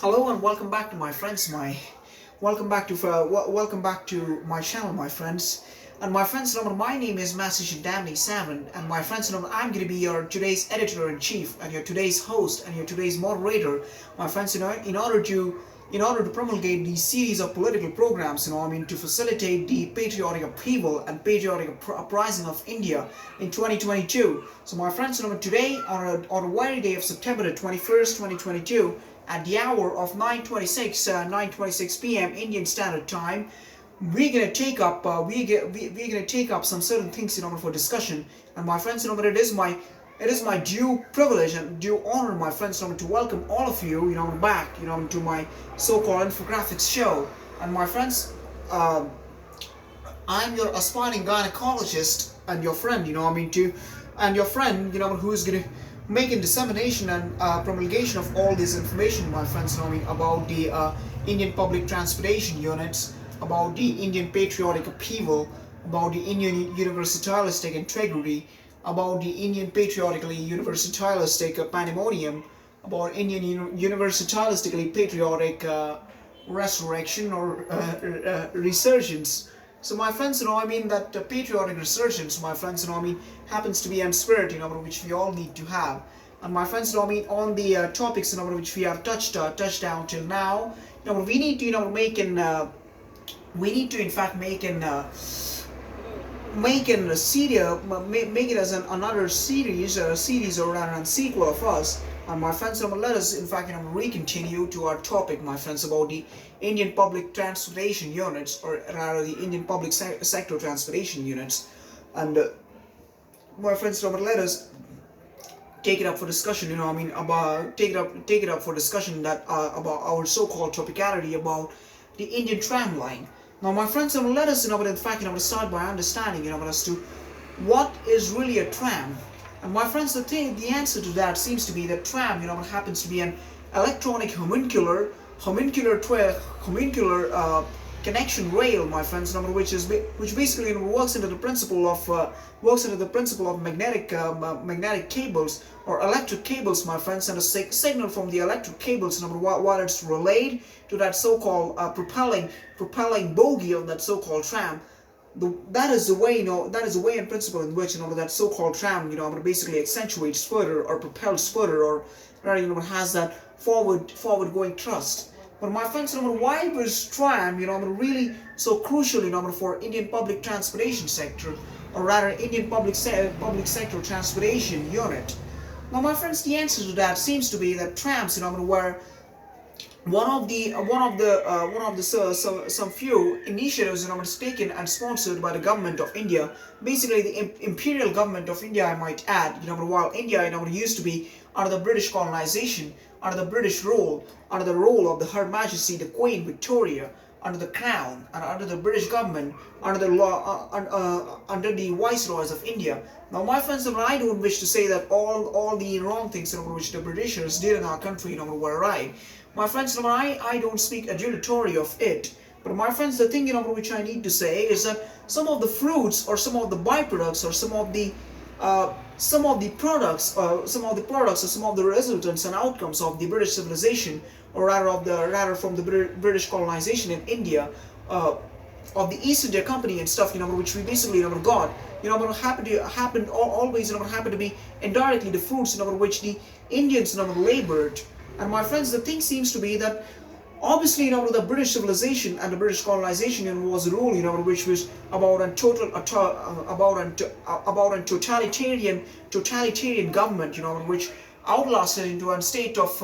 Hello and welcome back to my friends. Welcome back to my channel, my friends. And my friends, my name is BMSCEians I, and my friends, I'm going to be your today's editor-in-chief and your today's host and your today's moderator. My friends, in order to promulgate these series of political programs, to facilitate the patriotic upheaval and patriotic uprising of India in 2022. So my friends, today on a very day of September the 21st, 2022, at the hour of 9:26 p.m. Indian Standard Time, we're gonna take up some certain things for discussion. And my friends, it is my due privilege and due honor, my friends, to welcome all of you, back, to my so-called infographics show. And my friends, I'm your aspiring gynecologist and your friend, and your friend, who is gonna making dissemination and promulgation of all this information, my friends, about the Indian public transportation units, about the Indian patriotic upheaval, about the Indian universalistic integrity, about the Indian patriotically universalistic pandemonium, about Indian universalistically patriotic resurrection or resurgence. So my friends, that patriotic resurgence, my friends, happens to be a spirit, which we all need to have. And my friends, on the topics, which we have touched down till now, we need to, in fact make a series, make it as another series, or rather a sequel of us. And my friends, let us in fact recontinue to our topic, my friends, about the Indian public transportation units, or rather the Indian public sector transportation units. And my friends, let us take it up for discussion. Take it up for discussion that about our so-called topicality about the Indian tram line. Now, my friends, let us in fact start by understanding as to what is really a tram. And my friends, the answer to that seems to be that tram, happens to be an electronic homuncular connection rail, my friends, which basically works under the principle of magnetic cables or electric cables, my friends, and a signal from the electric cables, while it's relayed to that so-called propelling bogie of that so-called tram. That is the way in principle in which that so-called tram basically accentuates further or propels further, or has that forward going thrust. But my friends, why was tram really so crucial for Indian public transportation sector, or rather Indian public sector transportation unit? Now, my friends, the answer to that seems to be that trams were one of the some few initiatives taken and sponsored by the government of India, basically the imperial government of India, I might add. While India used to be under the British colonization, under the British rule, under the rule of the Her Majesty the Queen Victoria, under the Crown and under the British government, under the law, under the viceroys of India. Now, my friends, I don't wish to say that all the wrong things which the Britishers did in our country were right. My friends, I don't speak adulatory of it. But my friends, the thing which I need to say is that some of the fruits or some of the byproducts or some of the products or some of the resultants and outcomes of the British civilization, or rather from the British colonization in India, of the East India Company and stuff, which we basically got, always happen to be indirectly the fruits, which the Indians labored. And my friends, the thing seems to be that obviously, the British civilization and the British colonization was a rule, which was about a totalitarian government, which outlasted into a state of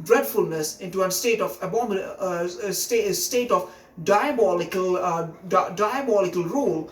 dreadfulness, into a state of diabolical rule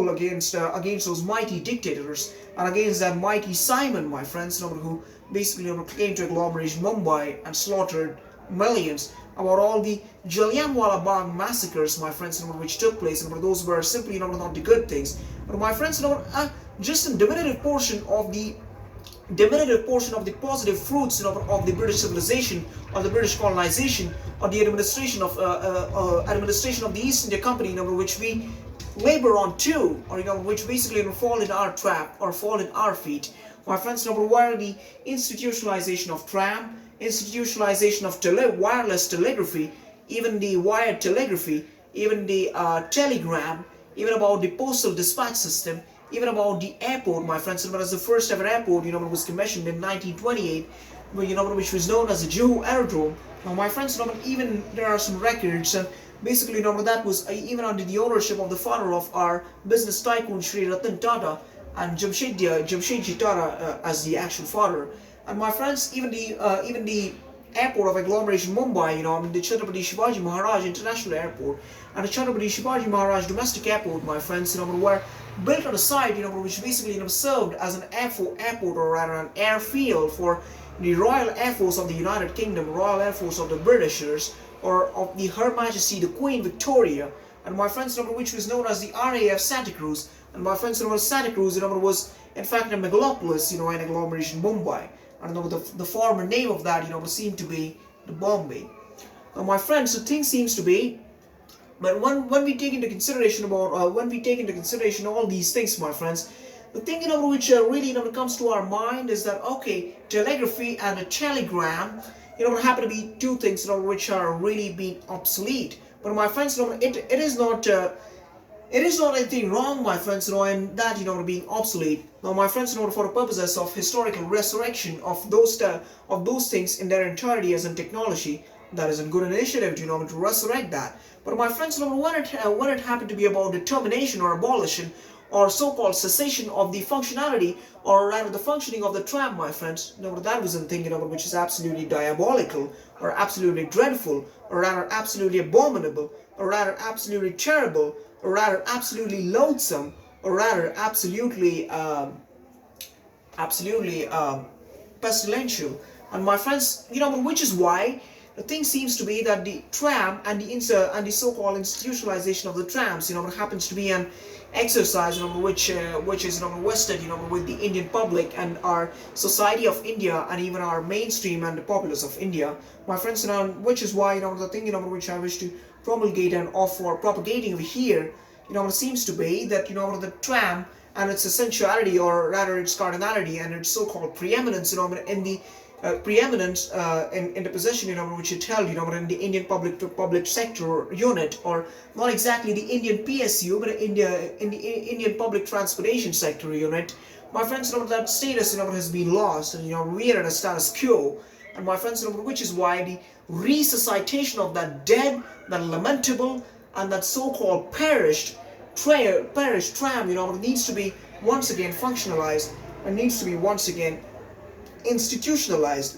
against those mighty dictators and against that mighty Simon, my friends, who basically came to agglomerate Mumbai and slaughtered millions. About all the Jallianwala Bagh massacres, my friends, which took place, those were simply not the good things. But my friends, just a diminutive portion of the positive fruits of the British civilization, of the British colonization, or the administration of the East India Company, which we labor on too, or which basically fall in our trap or fall in our feet, My friends, number one, the institutionalization of tram, institutionalization of wireless telegraphy, even the wired telegraphy, even the telegram, even about the postal dispatch system, even about the airport, my friends. It was the first ever airport, was commissioned in 1928, which was known as the Juhu Aerodrome. Now, my friends, even there are some records, and basically, that was even under the ownership of the father of our business tycoon, Sri Ratan Tata, and Jamshedji Tata as the actual father. And my friends, even the airport of agglomeration Mumbai, the Chhatrapati Shivaji Maharaj International Airport and the Chhatrapati Shivaji Maharaj Domestic Airport, my friends, were built on a site, which basically served as an airport, or rather an airfield for the Royal Air Force of the United Kingdom, Royal Air Force of the Britishers, or of the Her Majesty the Queen Victoria, and my friends, which was known as the RAF Santa Cruz. And my friends, Santa Cruz, was in fact a megalopolis, in agglomeration Mumbai. And the former name of that, seemed to be the Bombay. Now, my friends, the thing seems to be, but when we take into consideration all these things, my friends, the thing which really comes to our mind is that, okay, telegraphy and a telegram, happen to be two things which are really being obsolete. But my friends, it is not anything wrong, my friends, in that being obsolete. Now, my friends, for the purposes of historical resurrection of those things in their entirety as in technology, that is a good initiative to resurrect that. But my friends, when it happened to be about the termination or abolition or so-called cessation of the functionality, or rather the functioning of the tram, my friends, that was a thing which is absolutely diabolical, or absolutely dreadful, or rather absolutely abominable, or rather absolutely terrible, or rather absolutely loathsome, or rather absolutely pestilential. And my friends, which is why the thing seems to be that the tram and the so-called institutionalization of the trams, happens to be an exercise, which is vested, with the Indian public and our society of India, and even our mainstream and the populace of India, my friends, which is why the thing which I wish to promulgate and offer propagating over here, seems to be that the tram and its essentiality, or rather its cardinality and its so-called preeminence, in the preeminence in the position which it held in the Indian public sector unit, or not exactly the Indian PSU, but in the Indian public transportation sector unit, my friends, that status has been lost, and we are at a status quo. And my friends, which is why the resuscitation of that dead, that lamentable, and that so-called perished tram, needs to be once again functionalized, and needs to be once again institutionalized.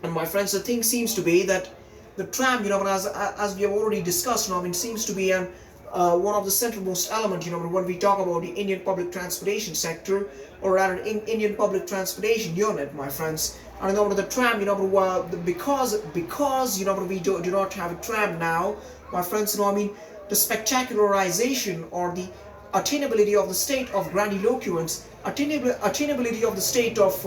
And my friends, the thing seems to be that the tram, as we have already discussed, seems to be one of the centralmost element, when we talk about the Indian public transportation sector, or rather Indian public transportation unit, my friends. And the tram, because we do not have a tram now, my friends, the spectacularization or the attainability of the state of grandiloquence, attainability of the state of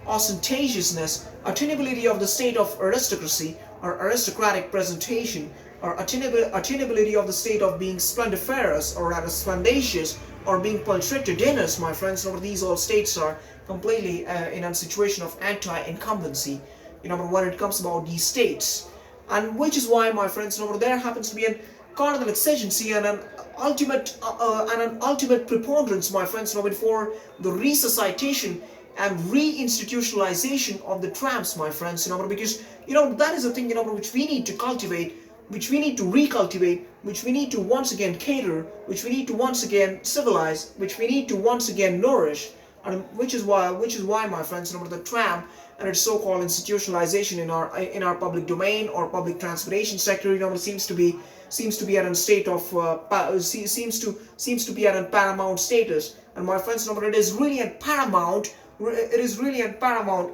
ostentatiousness, attainability of the state of aristocracy or aristocratic presentation, or attainability of the state of being splendiferous or rather splendacious, or being pulchritudinous, my friends. These all states are completely in a situation of anti-incumbency, when it comes about these states. And which is why, my friends, there happens to be an cardinal exigency and an ultimate preponderance, my friends, for the resuscitation and reinstitutionalization of the trams, my friends, because that is a thing which we need to cultivate, which we need to recultivate, which we need to once again cater, which we need to once again civilize, which we need to once again nourish. And which is why, my friends, the tram and its so-called institutionalization in our public domain or public transportation sector, seems to be at a state of seems to be at a paramount status. And my friends, it is really a paramount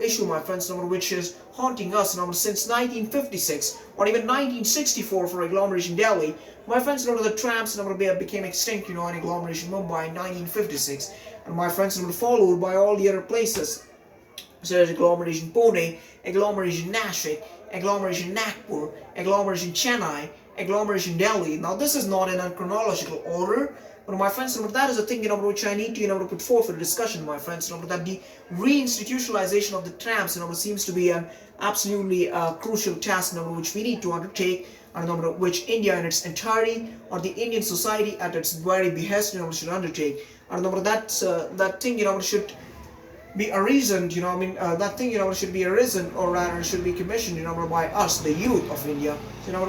issue, my friends, which is haunting us since 1956 or even 1964 for agglomeration Delhi. My friends, the trams became extinct, in agglomeration Mumbai in 1956, and my friends, followed by all the other places such as agglomeration Pune, agglomeration Nashik, agglomeration Nagpur, agglomeration Chennai, agglomeration Delhi. Now, this is not in a chronological order. But my friends, that is the thing which I need to put forth for the discussion, my friends. That the reinstitutionalization of the trams seems to be an absolutely crucial task which we need to undertake, and which India in its entirety, or the Indian society at its very behest should undertake. And that thing should be arisen, that thing, should be arisen, or rather should be commissioned, by us, the youth of India.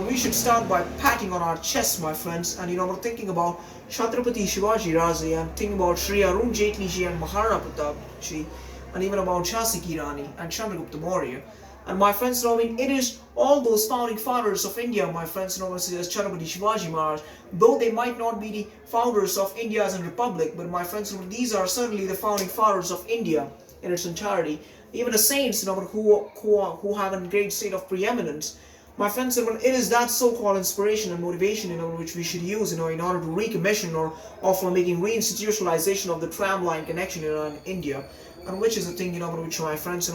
We should start by patting on our chests, my friends, and, thinking about Chhatrapati Shivaji Raje, and thinking about Shri Arun Jaitley ji and Maharana Pratap ji, and even about Jhansi Ki Rani and Chandragupta Maurya. And my friends, it is all those founding fathers of India, my friends, as Chhatrapati Shivaji Maharaj, though they might not be the founders of India as a republic, but my friends, these are certainly the founding fathers of India in its entirety. Even the saints, who have a great state of preeminence. My friends, it is that so-called inspiration and motivation, which we should use, in order to recommission or for making reinstitutionalization of the tram line connection in India, and which is the thing, which my friends,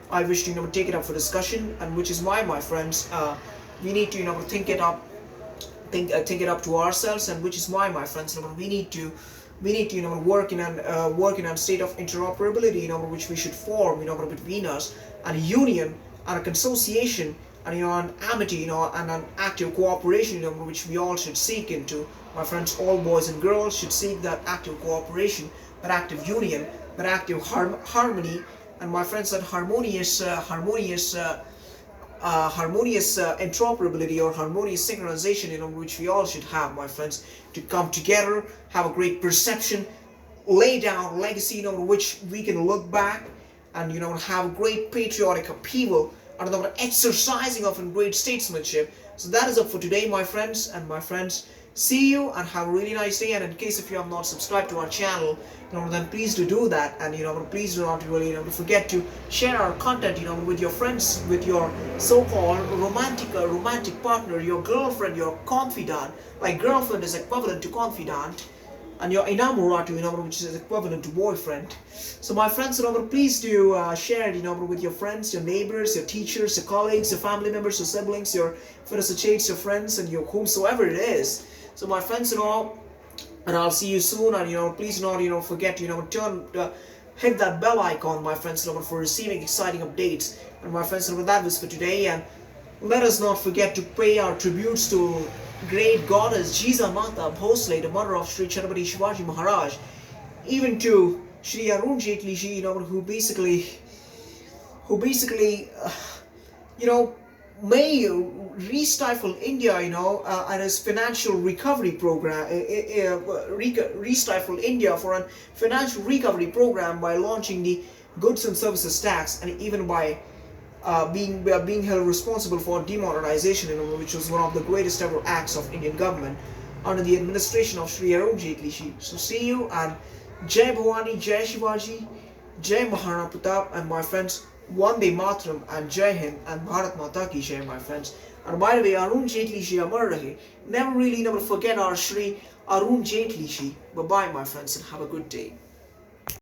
I wish to take it up for discussion, and which is why, my friends, we need to think it up to ourselves, and which is why, my friends, we need to work in a state of interoperability, which we should form, between us, and a union and a consociation, and an amity, and an active cooperation, which we all should seek into. My friends, all boys and girls should seek that active cooperation, that active union, that active harmony. And my friends, that harmonious interoperability or harmonious synchronization, which we all should have, my friends, to come together, have a great perception, lay down legacy, which we can look back and have a great patriotic upheaval, and exercising of a great statesmanship. So that is up for today, my friends. And my friends, see you and have a really nice day. And in case if you have not subscribed to our channel, then please do that, and please do not really forget to share our content with your friends, with your so-called romantic partner, your girlfriend, your confidant. Like girlfriend is equivalent to confidant, and your inamoratu, which is equivalent to boyfriend. So my friends, please do share it, with your friends, your neighbors, your teachers, your colleagues, your family members, your siblings, your associates, your friends, and your whomsoever it is. So my friends, and I'll see you soon. And please do not forget to hit that bell icon, my friends, for receiving exciting updates. And my friends, that was for today. And let us not forget to pay our tributes to great goddess Jiza Mata Bhosle, the mother of Sri Chhatrapati Shivaji Maharaj, even to Shri Arun Jaitley ji, who basically may restifle India, and his financial recovery program, restifle India for a financial recovery program by launching the goods and services tax, and even by being held responsible for demonetization, which was one of the greatest ever acts of Indian government under the administration of Shri Arun Jaitley ji. So see you, and Jai Bhavani, Jai Shivaji, Jai Maharana Pratap, and my friends, Vande Mataram and Jai Hind and Bharat Mata Ki Jai, my friends. And by the way, Arun Jaitley ji Amar Rahe. Never forget our Shri Arun Jaitley ji. Bye bye, my friends, and have a good day.